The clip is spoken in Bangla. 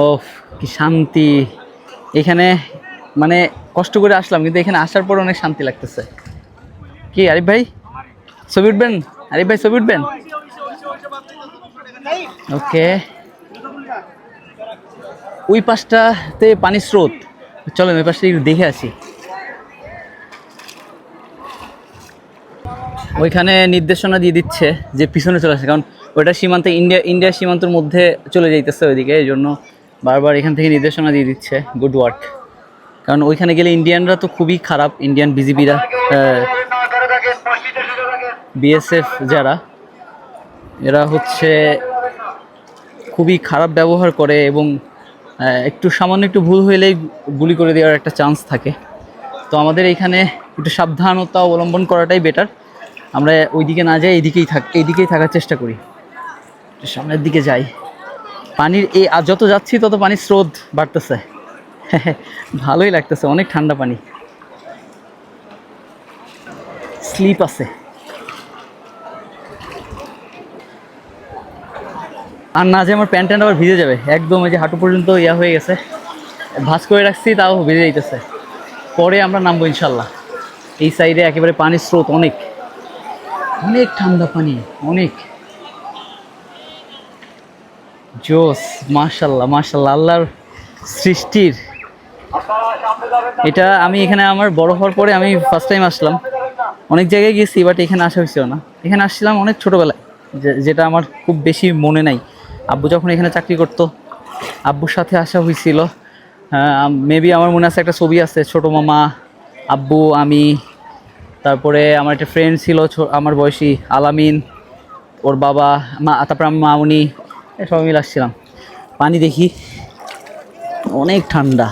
ওফ, কি শান্তি এখানে। মানে কষ্ট করে আসলাম, কিন্তু এখানে আসার পর অনেক শান্তি লাগতেছে। কি আরিফ ভাই ছবি উঠবেন? আরিফ ভাই ছবি উঠবেন? ওকে, ওই পাশটাতে পানির স্রোত, চলেন ওই পাশটা একটু দেখে আসি। ওইখানে নির্দেশনা দিয়ে দিচ্ছে যে পিছনে চলে আসে, কারণ ওইটা সীমান্তে ইন্ডিয়ার সীমান্তের মধ্যে চলে যাইতেছে ওইদিকে, এই জন্য বারবার এখান থেকে নির্দেশনা দিয়ে দিচ্ছে। গুড ওয়ার্ক, কারণ ওইখানে গেলে ইন্ডিয়ানরা তো খুবই খারাপ, ইন্ডিয়ান বিজিবিরা, বিএসএফ যারা, এরা হচ্ছে খুবই খারাপ ব্যবহার করে এবং একটু সামান্য একটু ভুল হইলেই গুলি করে দেওয়ার একটা চান্স থাকে। তো আমাদের এইখানে একটু সাবধানতা অবলম্বন করাটাই বেটার। আমরা ওইদিকে না যাই, এইদিকেই থাকার চেষ্টা করি, সামনের দিকে যাই। পানির এই যত যাচ্ছি তত পানির স্রোত বাড়তেছে। ভালোই লাগতেছে, অনেক ঠান্ডা পানি, স্লিপ আছে। আর না যে আমার প্যান্ট ট্যান্ট আবার ভিজে যাবে একদম, এই যে হাঁটু পর্যন্ত ইয়া হয়ে গেছে, ভাঁজ করে রাখছি তাও ভিজে যাইতেছে। পরে আমরা নামবো ইনশাল্লাহ। এই সাইডে একেবারে পানির স্রোত অনেক, অনেক ঠান্ডা পানি, অনেক জোস। মাশাল্লাহ মাশাল্লাহ, আল্লাহর সৃষ্টির এটা। আমি এখানে আমার বড় হওয়ার পরে আমি ফার্স্ট টাইম আসলাম। অনেক জায়গায় গেছি, বাট এখানে আসা হয়েছিল না। এখানে আসছিলাম অনেক ছোটোবেলায়, যেটা আমার খুব বেশি মনে নাই। আব্বু যখন এখানে চাকরি করতো, আব্বুর সাথে আসা হয়েছিল। মেবি আমার মনে আছে, একটা ছবি আছে, ছোটো মামা, আব্বু, আমি, তারপরে আমার একটা ফ্রেন্ড ছিল আমার বয়সী, আলামিন, ওর বাবা, মা, তারপরে আমি, মামুনি, সবাই মিলে আসছিলাম। পানি দেখি, অনেক ঠান্ডা।